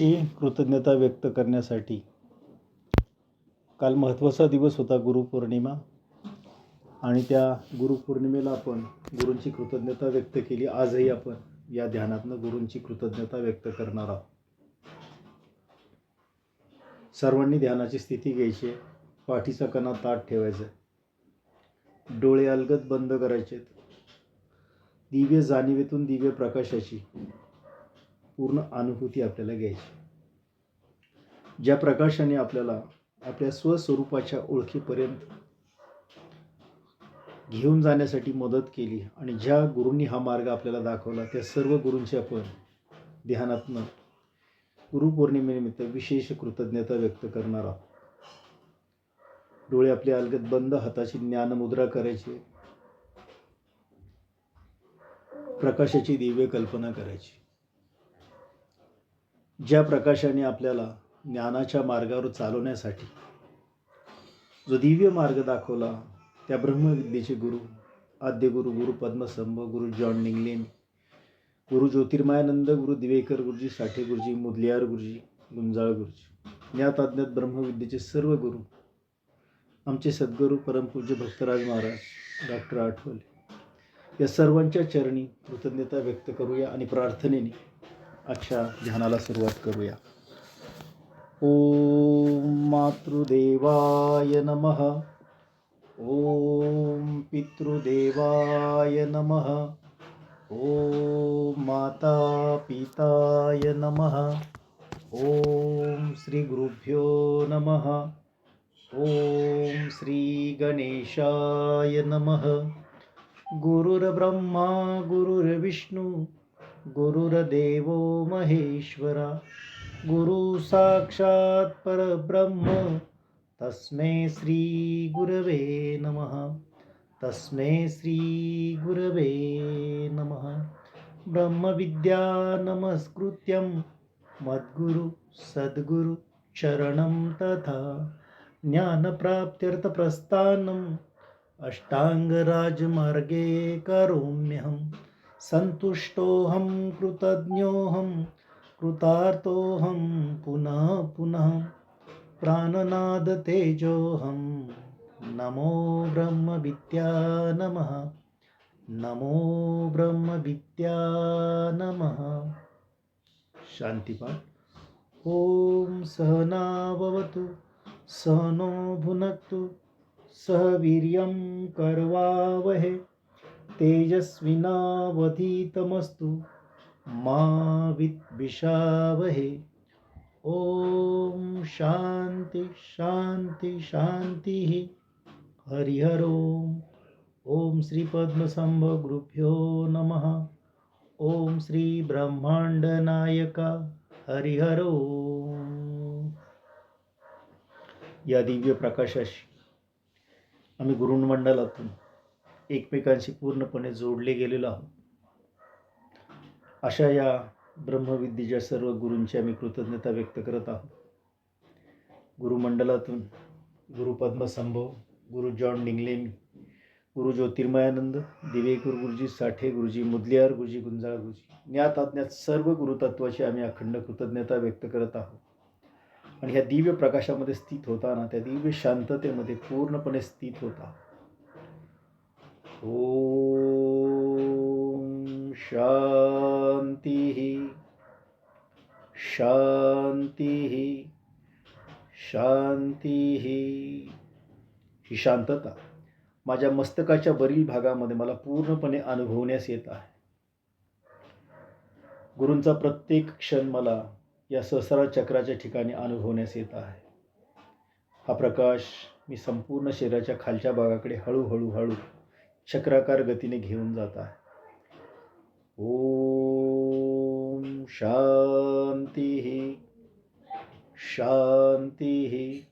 ही कृतज्ञता व्यक्त करण्यासाठी काल महत्त्वाचा दिवस होता गुरुपौर्णिमा. आणि त्या गुरुपौर्णिमेला आपण गुरूंची कृतज्ञता व्यक्त केली. आजही आपण या ध्यानातनं गुरूंची कृतज्ञता व्यक्त करणार आहोत. सर्वांनी ध्यानाची स्थिती घ्यायची. पाठीचा कणा ताठ ठेवायचा. डोळे अलगद बंद करायचे. दिव्य जाणीवेतून दिव्य प्रकाशाची पूर्ण अनुभूती आपल्याला घ्यायची. ज्या प्रकाशाने आपल्याला आपल्या स्वस्वरूपाच्या ओळखीपर्यंत घेऊन जाण्यासाठी मदत केली आणि ज्या गुरूंनी हा मार्ग आपल्याला दाखवला, त्या सर्व गुरूंची आपण ध्यानातनं गुरुपौर्णिमेनिमित्त विशेष कृतज्ञता व्यक्त करणार आहोत. डोळे आपले अलगद बंद, हाताची ज्ञानमुद्रा करायची. प्रकाशाची दिव्य कल्पना करायची. ज्या प्रकाशाने आपल्याला ज्ञानाच्या मार्गावर चालवण्यासाठी जो दिव्य मार्ग दाखवला, त्या ब्रह्मविद्येचे गुरु, आद्य गुरु, गुरु पद्मसंभ, गुरु जॉन निंगलेन, गुरु ज्योतिर्मयानंद, गुरु दिवेकर गुरुजी, साठे गुरुजी, मुदलियार गुरुजी, गुंजाळ गुरुजी, ज्ञात अज्ञात ब्रह्मविद्येचे सर्व गुरु, आमचे सद्गुरू परमपूज्य भक्तराज महाराज डॉक्टर आठवले, या सर्वांच्या चरणी कृतज्ञता व्यक्त करूया आणि प्रार्थनेने आजच्या ध्यानाला सुरुवात करूया. ओम मातृदेवाय नमः. ओम पितृदेवाय नमः. ओम माता पिताय नमः. ओम श्री गुरुभ्यो नमः. ओम श्री गणेशाय नमः. गुरुर्ब्रह्मा गुरुर्विष्णू गुरुर्देवो महेश्वरा, गुरु साक्षात् परब्रह्म तस्मै श्री गुरवे नमः. तस्मै श्री गुरवे नमः. ब्रह्मविद्या नमस्कृत्यं मद्गुरु सद्गुरु चरणं तथा ज्ञानप्राप्त्यर्थप्रस्थानम् अष्टांगराजमार्गे करोम्यहं. संतुष्टोऽहं कृतज्ञोऽहं कृतार्थोऽहं पुनः पुनः. प्राणनाद तेजोऽहं. नमो ब्रह्मविद्या नमः. नमो ब्रह्मविद्या नमः. शांतिपाठ. ओम सहना भवतु सहनो भुनक्तु सह वीर्यं करवावहै तेजस्विनावधीतमस्तु मा विद्विषावहै. ओम शांति शांति शांति. हरिहर ओम. ओम श्री पद्मसंभ गुरुभ्यो नमः. ओम श्री ब्रह्मांड नायका हरिहर ओम. या दिव्य प्रकाशाशी आम्ही गुरुमंडलातून एकमेकांशी पूर्णपणे जोडले गेलेलो आहोत. अशा या ब्रह्मविद्येच्या सर्व गुरूंची आम्ही कृतज्ञता व्यक्त करत आहोत. गुरुमंडलातून गुरु पद्मसंभव, गुरु जॉन निंगलेन, गुरु ज्योतिर्मयानंद, दिवेकर गुरुजी, साठे गुरुजी, मुदलियार गुरुजी, गुंजाळ गुरुजी, ज्ञात अज्ञात सर्व गुरुतत्वाची आम्ही अखंड कृतज्ञता व्यक्त करत आहोत. आणि ह्या दिव्य प्रकाशामध्ये स्थित होताना, त्या दिव्य शांततेमध्ये पूर्णपणे स्थित होता. ओम शांती शांती शांती. ही शांतता माझ्या मस्तकाच्या वरील भागामध्ये मला पूर्णपणे अनुभवण्यास येत आहे. गुरूंचा प्रत्येक क्षण मला या सहस्रार चक्राच्या ठिकाणी अनुभवण्यास येत आहे. हा प्रकाश मी संपूर्ण शरीराच्या खालच्या भागाकडे हळूहळू चक्राकार गतीने घेऊन जात आहे. ओम शांती शांती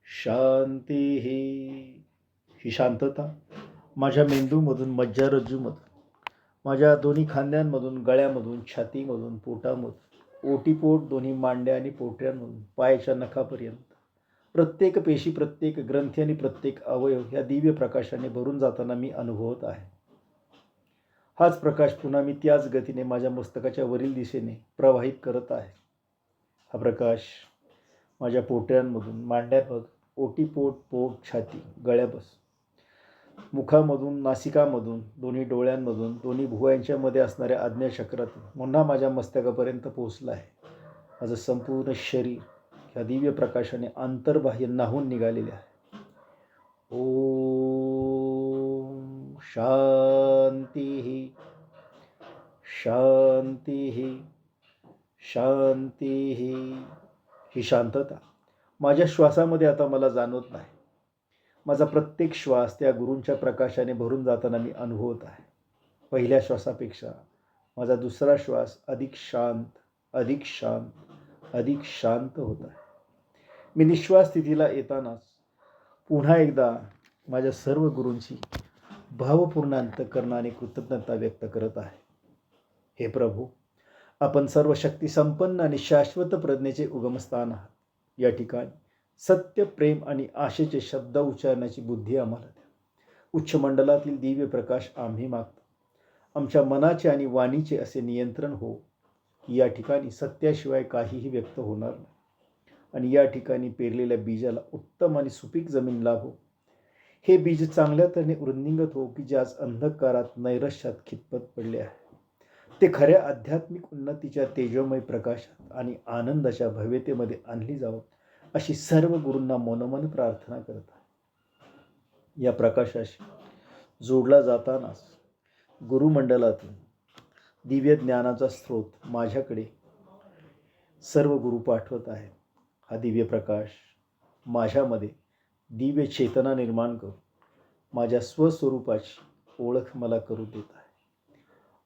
शांती. ही शांतता माझ्या मेंदूमधून, मज्जारज्जूमधून, माझ्या दोन्ही खांद्यांमधून, गळ्यामधून, छातीमधून, पोटामधून, ओटीपोट, दोन्ही मांड्या आणि पोटऱ्यांमधून पायाच्या नखापर्यंत प्रत्येक पेशी, प्रत्येक ग्रंथी आणि प्रत्येक अवयव या दिव्य प्रकाशाने भरून जाताना मी अनुभवत आहे. हाच प्रकाश पुन्हा मी त्याच गतीने माझ्या मस्तकाच्या वरील दिशेने प्रवाहित करत आहे. हा प्रकाश माझ्या पोटऱ्यांमधून, मांड्यांमधून, ओटीपोट, पोट, छाती, गळ्याबस, मुखामधून, नासिकामधून, दोन्ही डोळ्यांमधून, दोन्ही भुवयांच्या मध्ये असणाऱ्या आज्ञाचक्रातून पुन्हा माझ्या मस्तकापर्यंत पोहोचला आहे. माझं संपूर्ण शरीर ह्या दिव्य प्रकाशाने अंतर्बाह्य न्हावून निघालेले आहे. ओम शांती शांती शांती. ही शांतता माझ्या श्वासामध्ये आता मला जाणवत नाही. माझा प्रत्येक श्वास त्या गुरूंच्या प्रकाशाने भरून जाताना मी अनुभवत आहे. पहिल्या श्वासापेक्षा माझा दुसरा श्वास अधिक शांत, अधिक शांत, अधिक शांत होत आहे. मी निश्वास स्थितीला येतानाच पुन्हा एकदा माझ्या सर्व गुरूंची भावपूर्ण अंतःकरणाने कृतज्ञता व्यक्त करत आहे. हे प्रभू, आपण सर्व शक्ती संपन्न आणि शाश्वत प्रज्ञेचे उगमस्थान आहात. या ठिकाणी सत्य, प्रेम आणि आशेचे शब्द उच्चारण्याची बुद्धी आम्हाला द्या. उच्च मंडलातील दिव्य प्रकाश आम्ही मागतो. आमच्या मनाचे आणि वाणीचे असे नियंत्रण हो की या ठिकाणी सत्याशिवाय काहीही व्यक्त होणार नाही आणि या ठिकाणी पेरलेल्या बीजाला उत्तम आणि सुपीक जमीन लाभो. हे बीज चांगल्या तऱ्हेने वृद्धिंगत हो की ज्याच अंधकारात, नैराश्यात खितपत पडले आहे. ते खऱ्या आध्यात्मिक उन्नतीच्या तेजोमय प्रकाशात आणि आनंदाच्या भव्यतेमध्ये आणली जावं अशी सर्व गुरूंना मनोमन प्रार्थना करत आहे. या प्रकाशाशी जोडला जातानाच गुरुमंडलातून दिव्य ज्ञानाचा स्रोत माझ्याकडे सर्व गुरु पाठवत आहेत. हा दिव्य प्रकाश माझ्यामध्ये दिव्य चेतना निर्माण करून माझ्या स्वस्वरूपाची ओळख मला करू देत आहे.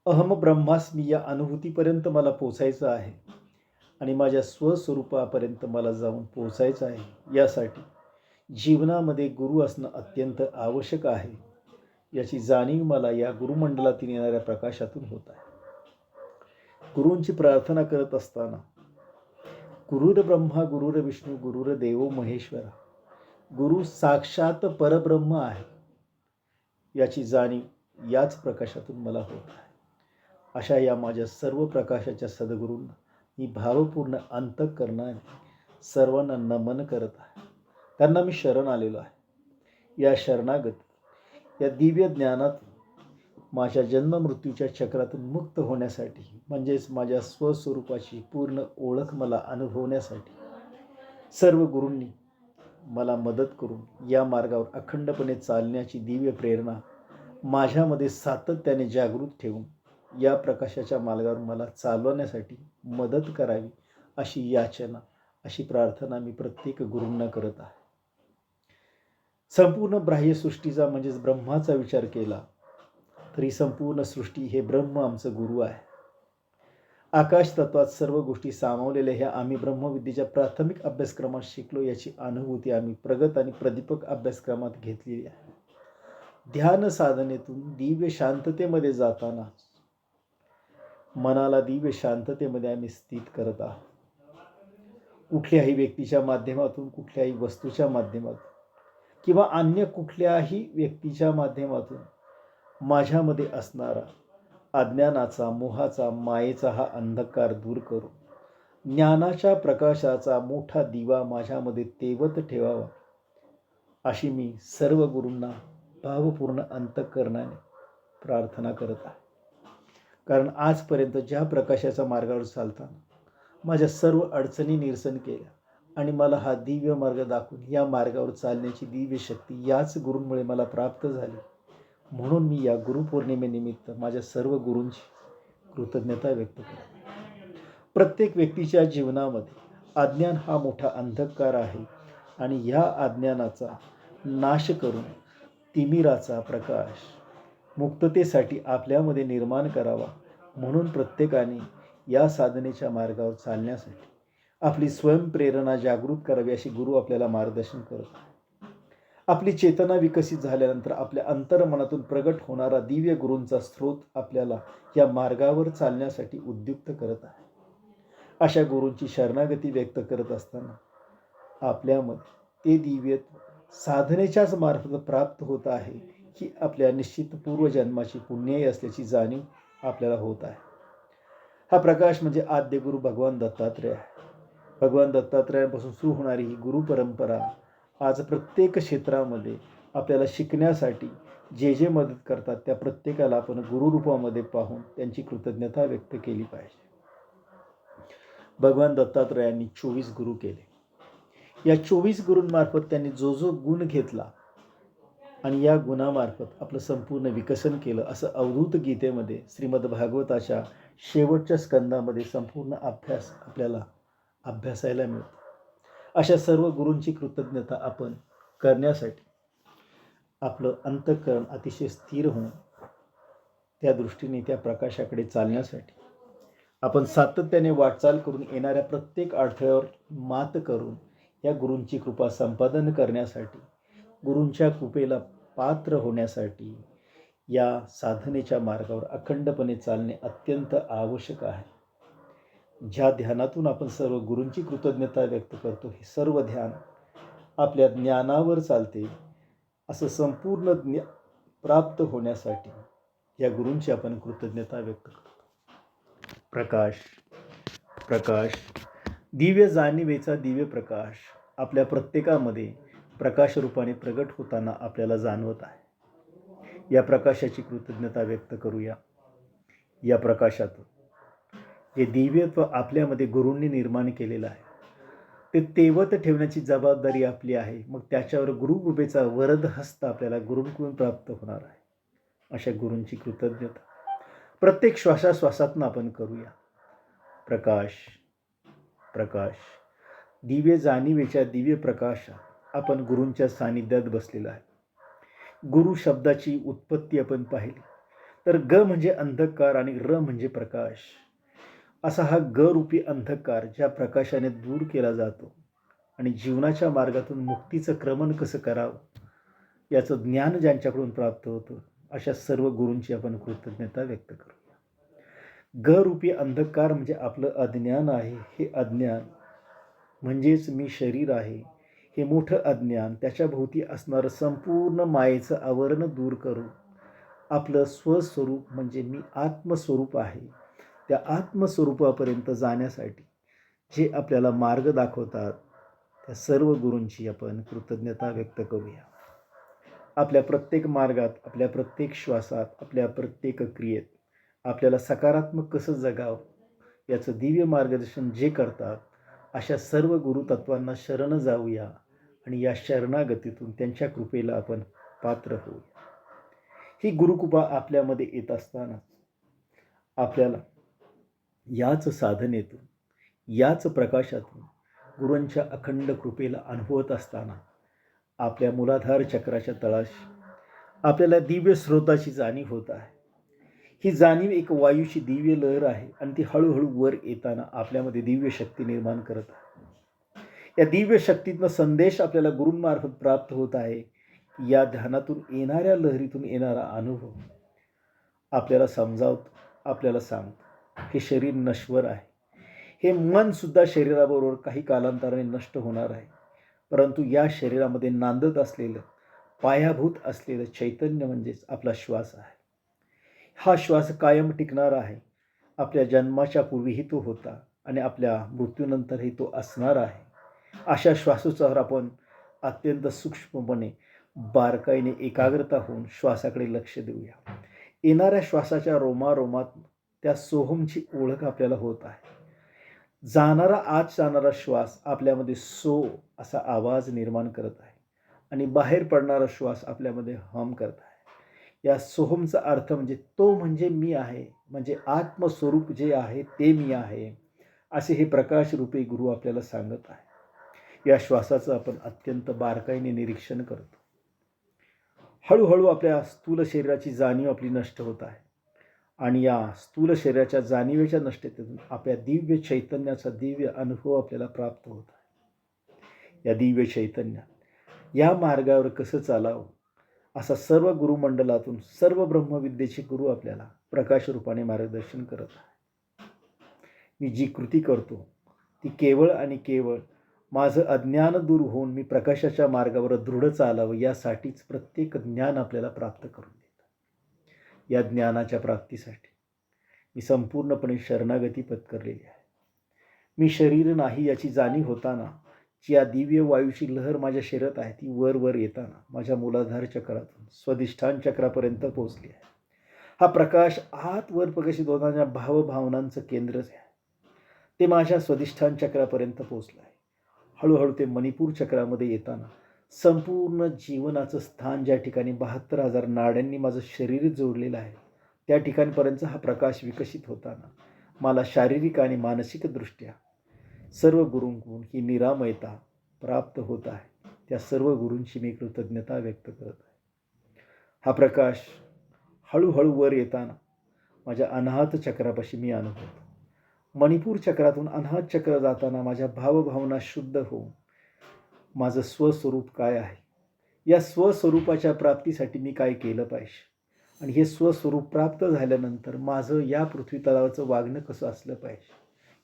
अहम ब्रह्मास्मी या अनुभूतीपर्यंत मला पोचायचं आहे आणि माझ्या स्वस्वरूपापर्यंत मला जाऊन पोचायचं आहे. यासाठी जीवनामध्ये गुरु असणं अत्यंत आवश्यक आहे याची जाणीव मला या गुरुमंडलातील येणाऱ्या प्रकाशातून होत आहे. गुरूंची प्रार्थना करत असताना गुरुर ब्रह्मा गुरुर विष्णू गुरुर देवो महेश्वरा, गुरु साक्षात परब्रह्म आहे याची जाणीव याच प्रकाशातून मला होत आहे. अशा या माझ्या सर्व प्रकाशाच्या सद्गुरूंना मी भावपूर्ण अंतःकरणाने सर्वांना नमन करत आहे. त्यांना मी शरण आलेलो आहे. या शरणागती, या दिव्य ज्ञानात माझ्या जन्ममृत्यूच्या चक्रातून मुक्त होण्यासाठी, म्हणजेच माझ्या स्वस्वरूपाची पूर्ण ओळख मला अनुभवण्यासाठी सर्व गुरूंनी मला मदत करून या मार्गावर अखंडपणे चालण्याची दिव्य प्रेरणा माझ्यामध्ये सातत्याने जागृत ठेवून या प्रकाशाच्या मार्गावर मला चालवण्यासाठी मदत करावी अशी याचना, अशी प्रार्थना मी प्रत्येक गुरूंना करत आहे. संपूर्ण बाह्यसृष्टीचा म्हणजेच ब्रह्माचा विचार केला तरी संपूर्ण सृष्टी हे ब्रह्म आमचं गुरु आहे. आकाश तत्वात सर्व गोष्टी सामावलेल्या ह्या आम्ही ब्रह्मविद्येच्या प्राथमिक अभ्यासक्रमात शिकलो याची अनुभूती आम्ही प्रगत आणि प्रदीपक अभ्यासक्रमात घेतलेली आहे. ध्यान साधनेतून दिव्य शांततेमध्ये जाताना मनाला दिव्य शांततेमध्ये आम्ही स्थित करत आहोत. कुठल्याही व्यक्तीच्या माध्यमातून, कुठल्याही वस्तूच्या माध्यमातून किंवा अन्य कुठल्याही व्यक्तीच्या माध्यमातून माझ्यामध्ये असणारा अज्ञानाचा, मोहाचा, मायेचा हा अंधकार दूर करून ज्ञानाच्या प्रकाशाचा मोठा दिवा माझ्यामध्ये तेवत ठेवावा अशी मी सर्व गुरूंना भावपूर्ण अंतःकरणाने प्रार्थना करत आहे. कारण आजपर्यंत ज्या प्रकाशाच्या मार्गावर चालताना माझ्या सर्व अडचणी निरसन केल्या आणि मला हा दिव्य मार्ग दाखवून या मार्गावर चालण्याची दिव्य शक्ती याच गुरूंमुळे मला प्राप्त झाली. म्हणून मी या गुरुपौर्णिमेनिमित्त माझ्या सर्व गुरूंची कृतज्ञता व्यक्त करतो. प्रत्येक व्यक्तीच्या जीवनामध्ये अज्ञान हा मोठा अंधकार आहे आणि या अज्ञानाचा नाश करून तिमिराचा प्रकाश मुक्ततेसाठी आपल्यामध्ये निर्माण करावा. म्हणून प्रत्येकाने या साधनेच्या मार्गावर चालण्यासाठी आपली स्वयंप्रेरणा जागृत करावी अशी गुरु आपल्याला मार्गदर्शन करत आहे. आपली चेतना विकसित झाल्यानंतर आपल्या अंतर्मनातून प्रगट होणारा दिव्य गुरूंचा स्रोत आपल्याला या मार्गावर चालण्यासाठी उद्युक्त करत आहे. अशा गुरूंची शरणागती व्यक्त करत असताना आपल्यामध्ये ते दिव्य साधनेच्याच मार्फत प्राप्त होत आहे ही आपल्या निश्चित पूर्वजन्माची पुण्याई असल्याची जाणीव आपल्याला होत आहे. हा प्रकाश म्हणजे आद्य गुरु भगवान दत्तात्रेय आहे. भगवान दत्तात्रयापासून सुरू होणारी ही गुरु परंपरा आज प्रत्येक क्षेत्रामध्ये आपल्याला शिकण्यासाठी जे जे मदत करतात त्या प्रत्येकाला आपण गुरुरूपामध्ये पाहून त्यांची कृतज्ञता व्यक्त केली पाहिजे. भगवान दत्तात्रयांनी 24 गुरु केले. या 24 गुरूंमार्फत त्यांनी जो जो गुण घेतला आणि या गुणामार्फत आपलं संपूर्ण विकसन केलं, असं अवधूत गीतेमध्ये श्रीमद भागवताच्या शेवटच्या स्कंदामध्ये संपूर्ण अभ्यास आपल्याला अभ्यासायला मिळतो. अशा सर्व गुरूंची कृतज्ञता आपण करण्यासाठी आपलं अंतःकरण अतिशय स्थिर होऊन त्या दृष्टीने त्या प्रकाशाकडे चालण्यासाठी आपण सातत्याने वाटचाल करून येणाऱ्या प्रत्येक अडथळ्यावर मात करून या गुरूंची कृपा संपादन करण्यासाठी, गुरूंच्या कृपेला पात्र होण्यासाठी या साधनेच्या मार्गावर अखंडपणे चालणे अत्यंत आवश्यक आहे. ज्या ध्यानातून आपण सर्व गुरूंची कृतज्ञता व्यक्त करतो, हे सर्व ध्यान आपल्या ज्ञानावर चालते. असं संपूर्ण प्राप्त होण्यासाठी या गुरूंची आपण कृतज्ञता व्यक्त करतो. प्रकाश प्रकाश दिव्य जाणिवेचा दिव्य प्रकाश आपल्या प्रत्येकामध्ये प्रकाश रूपाने प्रगट होताना आपल्याला जाणवत आहे. या प्रकाशाची कृतज्ञता व्यक्त करूया. या प्रकाशातून जे दिव्यत्व आपल्यामध्ये गुरूंनी निर्माण केलेलं आहे ते तेवत ठेवण्याची जबाबदारी आपली आहे. मग त्याच्यावर गुरुकृपेचा वरद हस्त आपल्याला गुरूंकडून प्राप्त होणार आहे. अशा गुरूंची कृतज्ञता प्रत्येक श्वासाश्वासातून आपण करूया. प्रकाश प्रकाश दिव्य जाणिवेच्या दिव्य प्रकाशात आपण गुरूंच्या सानिध्यात बसलेला आहे. गुरु शब्दाची उत्पत्ती आपण पाहिली तर ग म्हणजे अंधकार आणि र म्हणजे प्रकाश. असा हा ग रूपी अंधकार ज्या प्रकाशाने दूर केला जातो आणि जीवनाच्या मार्गातून मुक्तीचं क्रमण कसं करावं याचं ज्ञान ज्यांच्याकडून प्राप्त होतं, अशा सर्व गुरूंची आपण कृतज्ञता व्यक्त करूया. ग रूपी अंधकार म्हणजे आपलं अज्ञान आहे. हे अज्ञान म्हणजेच मी शरीर आहे, हे मोठं अज्ञान, त्याच्याभोवती असणारं संपूर्ण मायेचं आवरण दूर करून आपलं स्वस्वरूप म्हणजे मी आत्मस्वरूप आहे, त्या आत्मस्वरूपापर्यंत जाण्यासाठी जे आपल्याला मार्ग दाखवतात त्या सर्व गुरूंची आपण कृतज्ञता व्यक्त करूया. आपल्या प्रत्येक मार्गात, आपल्या प्रत्येक श्वासात, आपल्या प्रत्येक क्रियेत आपल्याला सकारात्मक कसं जगावं याचं दिव्य मार्गदर्शन जे करतात, अशा सर्व गुरुतत्वांना शरण जाऊया आणि या शरणागतीतून त्यांच्या कृपेला आपण पात्र होऊया. ही गुरुकृपा आपल्यामध्ये येत असताना आपल्याला याच साधनेतून, याच प्रकाशातून गुरूंच्या अखंड कृपेला अनुभवत असताना आपल्या मूलाधार चक्राच्या तळाशी आपल्याला दिव्य स्रोताची जाणीव होत आहे. ही जाणीव एक वायूची दिव्य लहर आहे आणि ती हळूहळू वर येताना आपल्यामध्ये दिव्य शक्ती निर्माण करत आहे. या दिव्य शक्तीतनं संदेश आपल्याला गुरूंमार्फत प्राप्त होत आहे. या ध्यानातून येणाऱ्या लहरीतून येणारा अनुभव आपल्याला समजावतो, आपल्याला सांगतो हे शरीर नश्वर आहे. हे मन सुद्धा शरीराबरोबर काही कालांतराने नष्ट होणार आहे. परंतु या शरीरामध्ये नांदत असलेलं, पायाभूत असलेलं चैतन्य म्हणजेच आपला श्वास आहे. हा श्वास कायम टिकणार आहे. आपल्या जन्माच्या पूर्वीही तो होता आणि आपल्या मृत्यूनंतरही तो असणार आहे. अशा श्वासोच्चार आपण अत्यंत सूक्ष्मपणे, बारकाईने एकाग्रता होऊन श्वासाकडे लक्ष देऊया. येणाऱ्या श्वासाच्या रोमारोमात त्या सोहमची ओळख आपल्याला होत आहे. आत जाणारा श्वास आपल्यामध्ये सो असा आवाज निर्माण करत आहे आणि बाहेर पडणारा श्वास आपल्यामध्ये हम करत आहे. या सोहमचा अर्थ म्हणजे तो म्हणजे मी आहे, म्हणजे आत्मस्वरूप जे आहे ते मी आहे, असे हे प्रकाश रूपी गुरु आपल्याला सांगत आहे. या श्वासाचं आपण अत्यंत बारकाईने निरीक्षण करतो. हळूहळू आपल्या स्थूल शरीराची जाणीव आपली नष्ट होत आहे आणि या स्थूल शरीराच्या जाणीवेच्या नष्टतेतून आपल्या दिव्य चैतन्याचा दिव्य अनुभव आपल्याला प्राप्त होत आहे. या दिव्य चैतन्यात या मार्गावर कसं चालावं असा सर्व गुरुमंडलातून सर्व ब्रह्मविद्येचे गुरु आपल्याला प्रकाश रूपाने मार्गदर्शन करत आहे. मी जी कृती करतो ती केवळ आणि केवळ माझं अज्ञान दूर होऊन मी प्रकाशाच्या मार्गावर दृढ चालावं यासाठीच प्रत्येक ज्ञान आपल्याला प्राप्त करून देतं. या ज्ञानाच्या प्राप्तीसाठी मी संपूर्णपणे शरणागती पत्करलेली आहे. मी शरीर नाही याची जाणीव होताना जी या दिव्य वायूची लहर माझ्या शरीरात आहे ती वर वर येताना माझ्या मूलाधार चक्रातून स्वाधिष्ठान चक्रापर्यंत पोहोचली आहे. हा प्रकाश आत वर प्रकाशित होणाऱ्या भावभावनांचं केंद्रच आहे. ते माझ्या स्वाधिष्ठान चक्रापर्यंत पोहोचलं आहे. हळूहळू ते मणिपूर चक्रामध्ये येताना संपूर्ण जीवनाचं स्थान ज्या ठिकाणी 72,000 नाड्यांनी माझं शरीर जोडलेलं आहे त्या ठिकाणपर्यंत हा प्रकाश विकसित होताना मला शारीरिक आणि मानसिकदृष्ट्या सर्व गुरूंकडून ही निरामयता प्राप्त होत आहे. त्या सर्व गुरूंची मी कृतज्ञता व्यक्त करत आहे. हा प्रकाश हळूहळू वर येताना माझ्या अनाहत चक्रापाशी मी अनुभवतो. मणिपूर चक्रातून अनाहत चक्र जाताना माझ्या भावभावना शुद्ध होऊन माझं स्वस्वरूप काय आहे, या स्वस्वरूपाच्या प्राप्तीसाठी मी काय केलं पाहिजे आणि हे स्वस्वरूप प्राप्त झाल्यानंतर माझं या पृथ्वी तलावाचं वागणं कसं असलं पाहिजे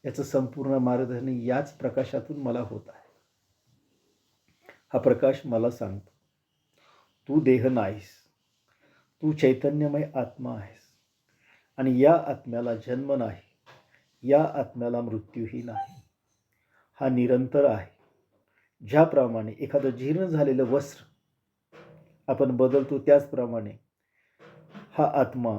याचं संपूर्ण मार्गदर्शन याच प्रकाशातून मला होत आहे. हा प्रकाश मला सांगतो, तू देह नाहीस, तू चैतन्यमय आत्मा आहेस आणि या आत्म्याला जन्म नाही, या आत्म्याला मृत्यूही नाही. हा निरंतर आहे. ज्याप्रमाणे एखादं जीर्ण झालेलं वस्त्र आपण बदलतो त्याचप्रमाणे हा आत्मा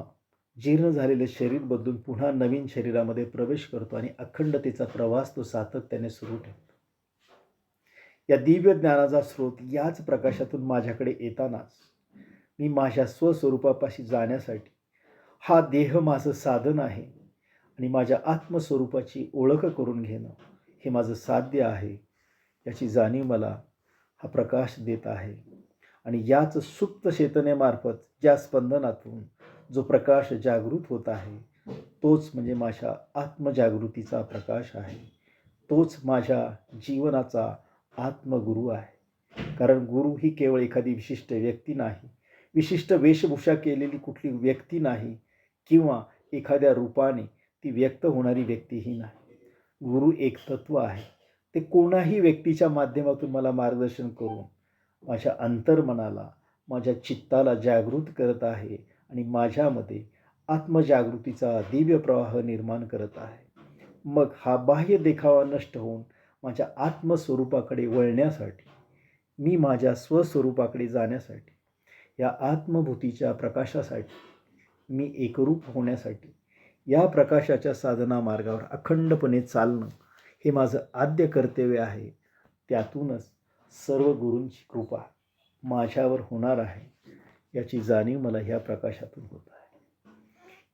जीर्ण झालेलं शरीर बदलून पुन्हा नवीन शरीरामध्ये प्रवेश करतो आणि अखंडतेचा प्रवास तो सातत्याने सुरू ठेवतो. या दिव्य ज्ञानाचा स्रोत याच प्रकाशातून माझ्याकडे येतानाच मी माझ्या स्वस्वरूपापाशी जाण्यासाठी हा देह माझं साधन आहे आणि माझ्या आत्मस्वरूपाची ओळख करून घेणं हे माझं साध्य आहे याची जाणीव मला हा प्रकाश देत आहे. आणि याच सुप्त चेतनेमार्फत ज्या स्पंदनातून जो प्रकाश जागृत होत आहे तोच म्हणजे माझ्या आत्मजागृतीचा प्रकाश आहे. तोच माझ्या जीवनाचा आत्मगुरू आहे. कारण गुरु ही केवळ एखादी विशिष्ट व्यक्ती नाही, विशिष्ट वेशभूषा केलेली कुठली व्यक्ती नाही किंवा एखाद्या रूपाने ती व्यक्त होणारी व्यक्तीही नाही. गुरु एक तत्व आहे. ते कोणाही व्यक्तीच्या माध्यमातून मला मार्गदर्शन करून माझ्या अंतर्मनाला, माझ्या चित्ताला जागृत करत आहे आणि माझ्यामध्ये आत्मजागृतीचा दिव्य प्रवाह निर्माण करत आहे. मग हा बाह्य देखावा नष्ट होऊन माझ्या आत्मस्वरूपाकडे वळण्यासाठी, मी माझ्या स्वस्वरूपाकडे जाण्यासाठी, या आत्मभूतीच्या प्रकाशासाठी, मी एकरूप होण्यासाठी या प्रकाशाच्या साधना मार्गावर अखंडपणे चालणं हे माझं आद्य कर्तव्य आहे. त्यातूनच सर्व गुरूंची कृपा माझ्यावर होणार आहे याची जाणीव मला ह्या प्रकाशातून होत आहे.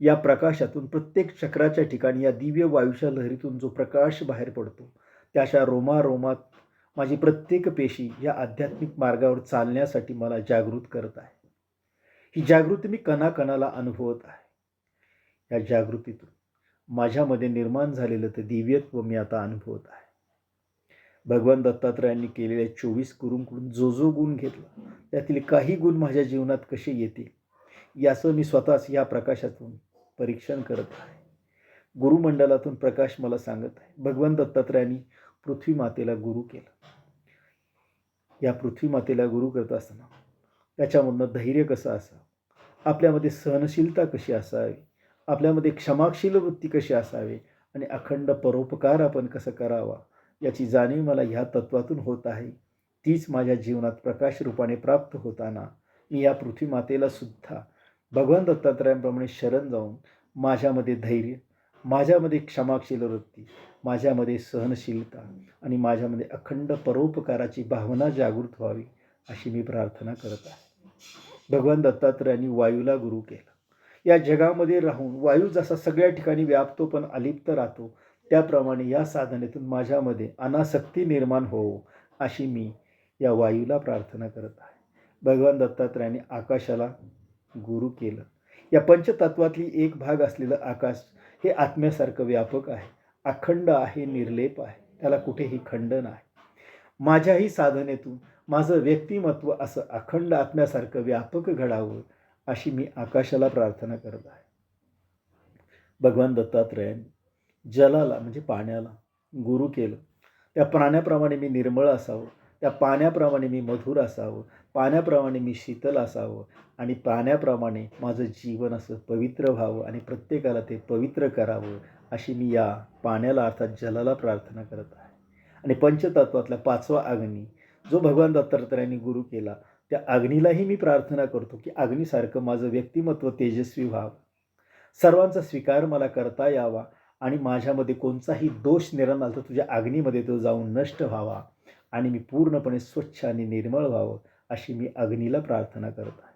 या प्रकाशातून प्रत्येक चक्राच्या ठिकाणी या दिव्य वायूच्या लहरीतून जो प्रकाश बाहेर पडतो त्याच्या रोमारोमात माझी प्रत्येक पेशी या आध्यात्मिक मार्गावर चालण्यासाठी मला जागृत करत आहे. ही जागृती मी कणाकणाला अनुभवत आहे. या जागृतीतून माझ्यामध्ये निर्माण झालेलं ते दिव्यत्व मी आता अनुभवत आहे. भगवान दत्तात्रयांनी केलेल्या 24 गुरूंकडून जो गुण घेतला त्यातील काही गुण माझ्या जीवनात कसे येतील याचं मी स्वतःच या प्रकाशातून परीक्षण करत आहे. गुरुमंडलातून प्रकाश मला सांगत आहे. भगवान दत्तात्रयांनी पृथ्वी मातेला गुरु केलं. या पृथ्वी मातेला गुरु करत असताना त्याच्यामधनं धैर्य कसं असावं, आपल्यामध्ये सहनशीलता कशी असावी, आपल्यामध्ये क्षमाशील वृत्ती कशी असावी आणि अखंड परोपकार आपण कसं करावा याची जाणीव मला ह्या तत्वातून होत आहे. तीच माझ्या जीवनात प्रकाश रूपाने प्राप्त होताना मी या पृथ्वी मातेला सुद्धा भगवान दत्तात्रयांप्रमाणे शरण जाऊन माझ्यामध्ये धैर्य, माझ्यामध्ये क्षमाशील वृत्ती, माझ्यामध्ये सहनशीलता आणि माझ्यामध्ये अखंड परोपकाराची भावना जागृत व्हावी अशी मी प्रार्थना करत आहे. भगवान दत्तात्रयांनी वायूला गुरु केलं. या जगामध्ये राहून वायू जसा सगळ्या ठिकाणी व्यापतो पण अलिप्त राहतो त्याप्रमाणे या साधनेतून माझ्यामध्ये अनासक्ती निर्माण होवो अशी मी या वायूला प्रार्थना करत आहे. भगवान दत्तात्रयांनी आकाशाला गुरु केलं. या पंचतत्वातली एक भाग असलेलं आकाश हे आत्म्यासारखं व्यापक आहे, अखंड आहे, निर्लेप आहे, त्याला कुठेही खंड नाही. माझ्याही साधनेतून माझं व्यक्तिमत्व असं अखंड आत्म्यासारखं व्यापक घडावं अशी मी आकाशाला प्रार्थना करत आहे. भगवान दत्तात्रयांनी जलाला म्हणजे पाण्याला गुरु केलं. त्या पाण्याप्रमाणे मी निर्मळ असावं, त्या पाण्याप्रमाणे मी मधुर असावं, पाण्याप्रमाणे मी शीतल असावं आणि पाण्याप्रमाणे माझं जीवन असं पवित्र व्हावं आणि प्रत्येकाला ते पवित्र करावं अशी मी या पाण्याला अर्थात जलाला प्रार्थना करत आहे. आणि पंचतत्वातला 5वा अग्नी जो भगवान दत्तात्रयांनी गुरु केला, त्या अग्नीलाही मी प्रार्थना करतो की अग्नीसारखं माझं व्यक्तिमत्व तेजस्वी व्हावं, सर्वांचा स्वीकार मला करता यावा आणि माझ्यामध्ये कोणताही दोष निर्माण झाला तर तुझ्या अग्नीमध्ये तो जाऊन नष्ट व्हावा आणि मी पूर्णपणे स्वच्छ आणि निर्मळ व्हावं, अशी मी अग्नीला प्रार्थना करत आहे.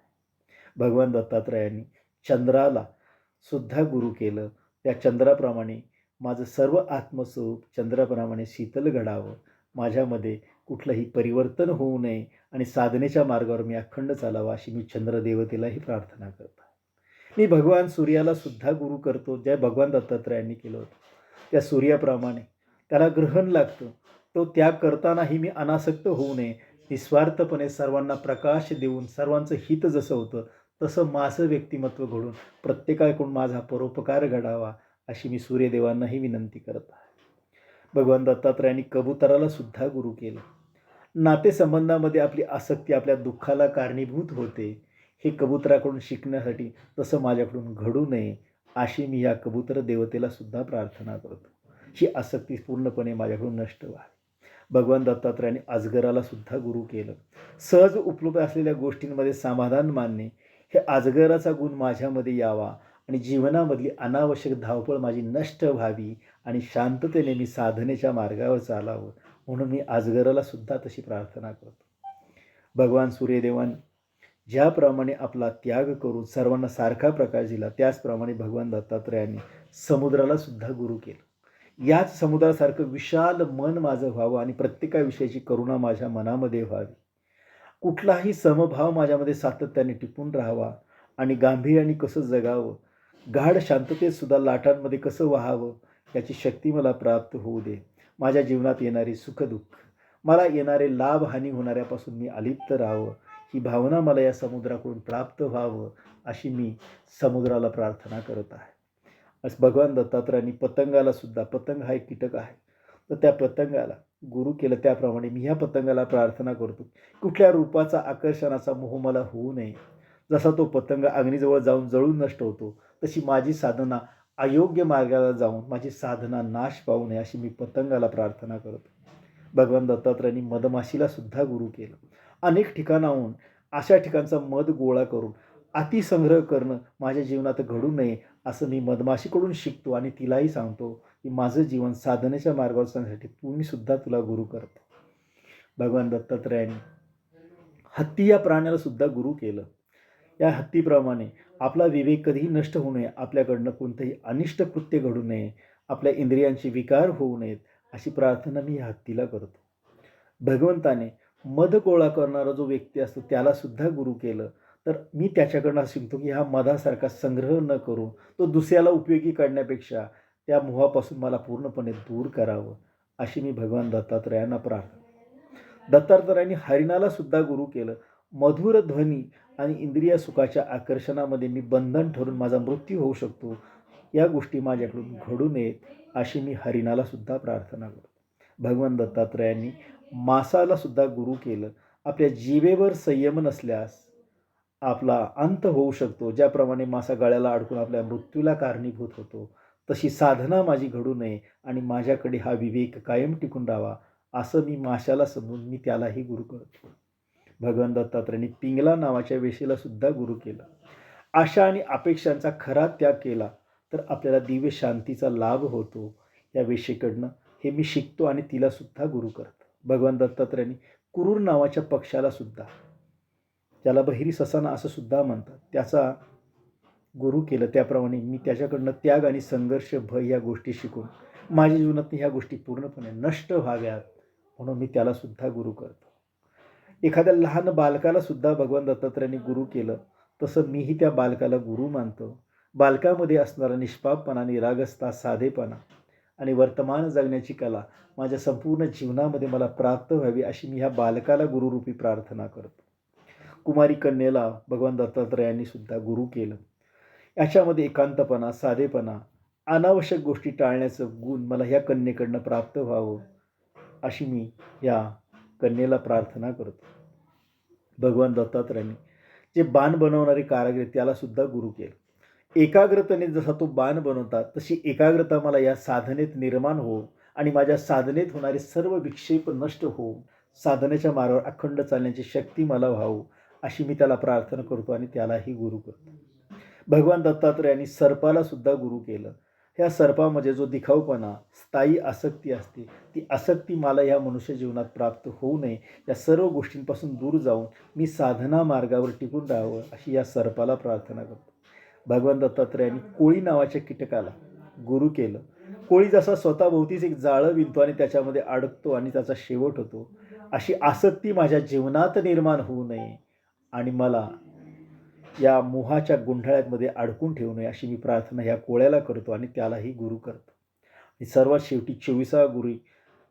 भगवान दत्तात्रयांनी चंद्राला सुद्धा गुरु केलं. त्या चंद्राप्रमाणे माझं सर्व आत्मस्वरूप चंद्राप्रमाणे शीतल घडावं, माझ्यामध्ये कुठलंही परिवर्तन होऊ नये आणि साधनेच्या मार्गावर मी अखंड चालावा, अशी मी चंद्रदेवतेलाही प्रार्थना करत आहे. मी भगवान सूर्याला सुद्धा गुरु करतो, ज्या भगवान दत्तात्रयांनी केलं होतं त्या सूर्याप्रमाणे त्याला ग्रहण लागतं. तो त्याग करतानाही मी अनासक्त होऊ नये, निस्वार्थपणे सर्वांना प्रकाश देऊन सर्वांचं हित जसं होतं तसं माझं व्यक्तिमत्व घडून प्रत्येकाकडून माझा परोपकार घडावा, अशी मी सूर्यदेवांनाही विनंती करत आहे. भगवान दत्तात्रयांनी कबुतराला सुद्धा गुरु केलं. नातेसंबंधामध्ये आपली आसक्ती आपल्या दुःखाला कारणीभूत होते, हे कबुतराकडून शिकण्यासाठी तसं माझ्याकडून घडू नये, अशी मी या कबूतर देवतेला सुद्धा प्रार्थना करतो. ही आसक्ती पूर्णपणे माझ्याकडून नष्ट व्हावी. भगवान दत्तात्रयांनी अजगराला सुद्धा गुरु केलं. सहज उपलब्ध असलेल्या गोष्टींमध्ये समाधान मानणे, हे अजगराचा गुण माझ्यामध्ये यावा आणि जीवनामधली अनावश्यक धावपळ माझी नष्ट व्हावी आणि शांततेने मी साधनेच्या मार्गावर चालावं, म्हणून मी अजगराला सुद्धा तशी प्रार्थना करतो. भगवान सूर्यदेवांनी ज्याप्रमाणे आपला त्याग करून सर्वांना सारखा प्रकाश दिला, त्याचप्रमाणे भगवान दत्तात्रयांनी समुद्राला सुद्धा गुरु केलं. याच समुद्रासारखं विशाल मन माझं व्हावं आणि प्रत्येकाविषयीची करुणा माझ्या मनामध्ये व्हावी, कुठलाही समभाव माझ्यामध्ये सातत्याने टिकून राहावा आणि गांभीर्याने कसं जगावं, गाढ शांततेत सुद्धा लाटांमध्ये कसं वाहावं, याची शक्ती मला प्राप्त होऊ दे. माझ्या जीवनात येणारी सुखदुःख, मला येणारे लाभ हानी होणाऱ्यापासून मी अलिप्त राहावं, ही भावना मला या समुद्राकडून प्राप्त व्हावं, अशी मी समुद्राला प्रार्थना करत आहे. भगवान दत्तात्रयांनी पतंगाला सुद्धा, पतंग हा एक कीटक आहे, तर त्या पतंगाला गुरु केलं. त्याप्रमाणे मी ह्या पतंगाला प्रार्थना करतो, कुठल्या रूपाचा आकर्षणाचा मोह मला होऊ नये. जसा तो पतंग अग्नीजवळ जाऊन जळून नष्ट होतो, तशी माझी साधना अयोग्य मार्गाला जाऊन माझी साधना नाश पावू नये, अशी मी पतंगाला प्रार्थना करतो. भगवान दत्तात्रयांनी मधमाशीला सुद्धा गुरु केलं. अनेक ठिकाणाहून अशा ठिकाणचा मध गोळा करून अतिसंग्रह करणं माझ्या जीवनात घडू नये, असं मी मधमाशीकडून शिकतो आणि तिलाही सांगतो की माझं जीवन साधनेच्या मार्गावर जाण्यासाठी मी सुद्धा तुला गुरु करतो. भगवान दत्तात्रयांनी हत्ती या प्राण्याला सुद्धा गुरु केलं. या हत्तीप्रमाणे आपला विवेक कधीही नष्ट होऊ नये, आपल्याकडनं कोणतंही अनिष्ट कृत्य घडू नये, आपल्या इंद्रियांचे विकार होऊ नयेत, अशी प्रार्थना मी या हत्तीला करतो. भगवंताने मध गोळा करणारा जो व्यक्ती असतो त्याला सुद्धा गुरु केलं, तर मी त्याच्याकडनं शिकतो की हा मधासारखा संग्रह न करून तो दुसऱ्याला उपयोगी काढण्यापेक्षा त्या मोहापासून मला पूर्णपणे दूर करावं, अशी मी भगवान दत्तात्रयांना प्रार्थना. दत्तात्रयांनी हरिणाला सुद्धा गुरु केलं. मधुर ध्वनी आणि इंद्रिय सुखाच्या आकर्षणामध्ये मी बंधन ठरून माझा मृत्यू होऊ शकतो, या गोष्टी माझ्याकडून घडू नयेत, अशी मी हरिणाला सुद्धा प्रार्थना करतो. भगवान दत्तात्रयांनी मासाला सुद्धा गुरु केलं. आपल्या जीवेवर संयम नसल्यास आपला अंत होऊ शकतो. ज्याप्रमाणे मासा गळ्याला अडकून आपल्या मृत्यूला कारणीभूत होतो, तशी साधना माझी घडू नये आणि माझ्याकडे हा विवेक कायम टिकून राहावा, असं मी माशाला समजून मी त्यालाही गुरु करतो. भगवान दत्तात्रयांनी पिंगला नावाच्या वेशीला सुद्धा गुरु केलं. आशा आणि अपेक्षांचा खरा त्याग केला तर आपल्याला दिव्य शांतीचा लाभ होतो. या वेशीकडनं हे मी शिकतो आणि तिला सुद्धा गुरु करतो. भगवान दत्तात्रयांनी कुरूर नावाच्या पक्षाला सुद्धा, ज्याला बहिरी ससाना असं सुद्धा म्हणतात, त्याचा गुरु केलं. त्याप्रमाणे मी त्याच्याकडनं त्याग आणि संघर्ष, भय या गोष्टी शिकून माझ्या जीवनात ह्या गोष्टी पूर्णपणे नष्ट व्हाव्यात, म्हणून मी त्याला सुद्धा गुरु करतो. एखाद्या लहान बालकाला सुद्धा भगवान दत्तात्रयांनी गुरु केलं, तसं मीही त्या बालकाला गुरु मानतो. बालकामध्ये असणारा निष्पापपणा, निरागसता, साधेपणा आणि वर्तमान जगण्याची कला माझ्या संपूर्ण जीवनामध्ये मला प्राप्त व्हावी, अशी मी ह्या बालकाला गुरुरूपी प्रार्थना करतो. कुमारी कन्येला भगवान दत्तात्रयांनी सुद्धा गुरु केलं. याच्यामध्ये एकांतपणा, साधेपणा, अनावश्यक गोष्टी टाळण्याचं गुण मला ह्या कन्येकडनं प्राप्त व्हावं, अशी मी या कन्येला प्रार्थना करतो. भगवान दत्तात्रयांनी जे बाण बनवणारे कारागीर त्याला सुद्धा गुरु केलं. एकाग्रतेने जसा तो बाण बनवतात तशी एकाग्रता मला या साधनेत निर्माण हो आणि माझ्या साधनेत होणारे सर्व विक्षेप नष्ट हो, साधनेच्या मार्गावर अखंड चालण्याची शक्ती मला व्हावं अशी मी त्याला प्रार्थना करतो आणि त्यालाही गुरु करतो. भगवान दत्तात्रयांनी सर्पाला सुद्धा गुरु केलं. ह्या सर्पामध्ये जो दिखाऊपणा, स्थायी आसक्ती असते, ती आसक्ती मला या मनुष्य जीवनात प्राप्त होऊ नये, या सर्व गोष्टींपासून दूर जाऊन मी साधना मार्गावर टिकून राहावं अशी या सर्पाला प्रार्थना करतो. भगवान दत्तात्रयांनी कोळी नावाच्या कीटकाला गुरु केलं. कोळी जसा स्वतःभोवतीच एक जाळं विणतो आणि त्याच्यामध्ये अडकतो आणि त्याचा शेवट होतो, अशी आसक्ती माझ्या जीवनात निर्माण होऊ नये आणि मला या मोहाच्या गुंढाळ्यामध्ये अडकून ठेवू नये अशी मी प्रार्थना ह्या कोळ्याला करतो आणि त्यालाही गुरु करतो. आणि सर्वात शेवटी 24वा गुरु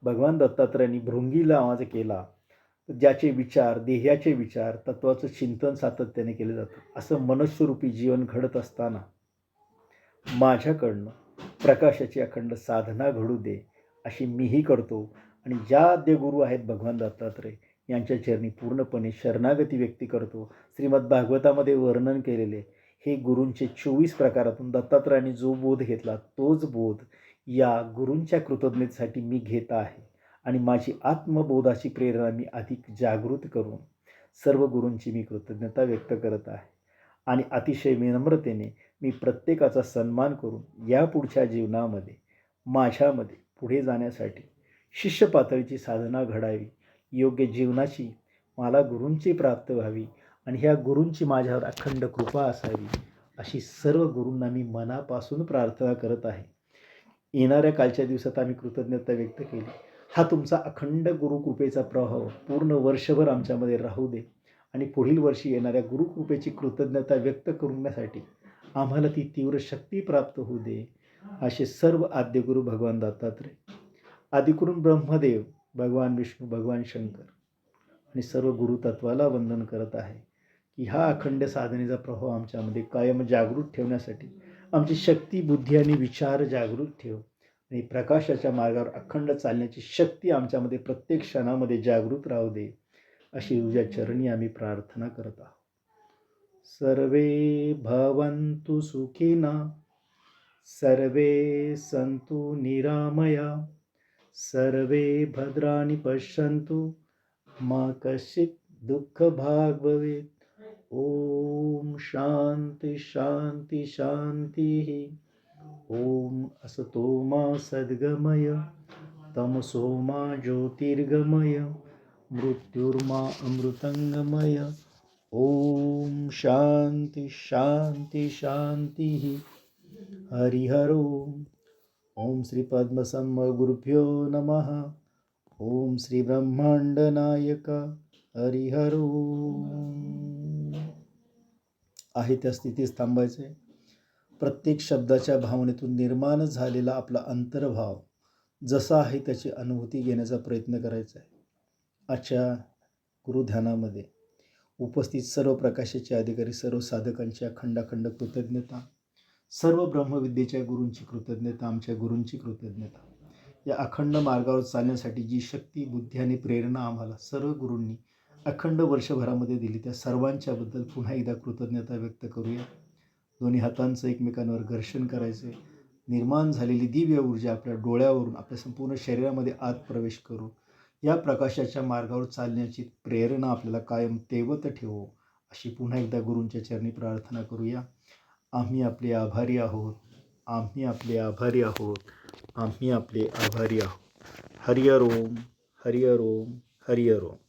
भगवान दत्तात्रयांनी भृंगी नावाचा केला, ज्याचे विचार, देहाचे विचार, तत्वाचं चिंतन सातत्याने केलं जातं. असं मनुष्यरूपी जीवन घडत असताना माझ्याकडनं प्रकाशाची अखंड साधना घडू दे अशी मीही करतो आणि ज्या आद्य गुरु आहेत भगवान दत्तात्रय यांच्या चरणी पूर्णपणे शरणागती व्यक्त करतो. श्रीमद भागवतामध्ये वर्णन केलेले हे गुरूंचे 24 प्रकारातून दत्तात्रयांनी जो बोध घेतला तोच बोध या गुरूंच्या कृतज्ञतेसाठी मी घेत आहे आणि माझी आत्मबोधाची प्रेरणा मी अधिक जागृत करून सर्व गुरूंची मी कृतज्ञता व्यक्त करत आहे आणि अतिशय विनम्रतेने मी प्रत्येकाचा सन्मान करून या पुढच्या जीवनामध्ये माझ्यामध्ये पुढे जाण्यासाठी शिष्य पातळीची साधना घडावी, योग्य जीवनाची मला गुरूंची प्राप्त व्हावी आणि ह्या गुरूंची माझ्यावर अखंड कृपा असावी अशी सर्व गुरूंना मी मनापासून प्रार्थना करत आहे. येणाऱ्या कालच्या दिवसात आम्ही कृतज्ञता व्यक्त केली. हा तुमचा अखंड गुरुकृपेचा प्रभाव पूर्ण वर्षभर आमच्यामध्ये राहू दे आणि पुढील वर्षी येणाऱ्या गुरुकृपेची कृतज्ञता व्यक्त करण्यासाठी आम्हाला ती तीव्र शक्ती प्राप्त होऊ दे असे सर्व आद्यगुरू भगवान दत्तात्रय, आदिगुरू ब्रह्मदेव, भगवान विष्णू, भगवान शंकर आणि सर्व गुरुतत्वाला वंदन करत आहे की हा अखंड साधनेचा प्रभाव आमच्यामध्ये कायम जागृत ठेवण्यासाठी आमची शक्ती, बुद्धी आणि विचार जागृत ठेव आणि प्रकाशाच्या मार्गावर अखंड चालण्याची शक्ती आमच्यामध्ये प्रत्येक क्षणामध्ये जागृत राहू दे अशी तुझ्या चरणी आम्ही प्रार्थना करत आहोत. सर्वे भवन्तु सुखिना, सर्वे सन्तु निरामया, सर्वे भद्राणि पश्यन्तु मा कश्चित् दुःखभाग् भवेत्. ओम शांती शांती शांती. ओम असतो मा सद्गमय, तमसो मा ज्योतिर्गमय, मृत्युर्मा अमृतंगमय. ओम शांती शांती शांती. हरिहर ओम. ओम श्री पद्मसंभ गुरुभ्यो नमः. ओम श्री ब्रह्मांड नायक हरिहर ओम. आहे त्या स्थितीत थांबायचे. प्रत्येक शब्दाच्या भावनेतून निर्माण झालेला आपला अंतर्भाव जसा आहे त्याची अनुभूती घेण्याचा प्रयत्न करायचा आहे. आजच्या गुरुध्यानामध्ये उपस्थित सर्व प्रकाशाचे अधिकारी, सर्व साधकांची अखंड कृतज्ञता, सर्व ब्रह्मविद्येच्या गुरूंची कृतज्ञता, आमच्या गुरूंची कृतज्ञता. या अखंड मार्गावर चालण्यासाठी जी शक्ती, बुद्धी आणि प्रेरणा आम्हाला सर्व गुरूंनी अखंड वर्षभरामध्ये दिली त्या सर्वांच्याबद्दल पुन्हा एकदा कृतज्ञता व्यक्त करूया. दोन्ही हातांचं एकमेकांवर घर्षण करायचे. निर्माण झालेली दिव्य ऊर्जा आपल्या डोळ्यावरून आपल्या संपूर्ण शरीरामध्ये आत प्रवेश करू. या प्रकाशाच्या मार्गावर चालण्याची प्रेरणा आपल्याला कायम तेवत ठेवो अशी पुन्हा एकदा गुरूंच्या चरणी प्रार्थना करूया. आम्ही आपले आभारी आहोत. आम्ही आपले आभारी आहोत. आम्ही आपले आभारी आहोत. हरिहर ओम. हरिहर ओम. हरिहर ओम.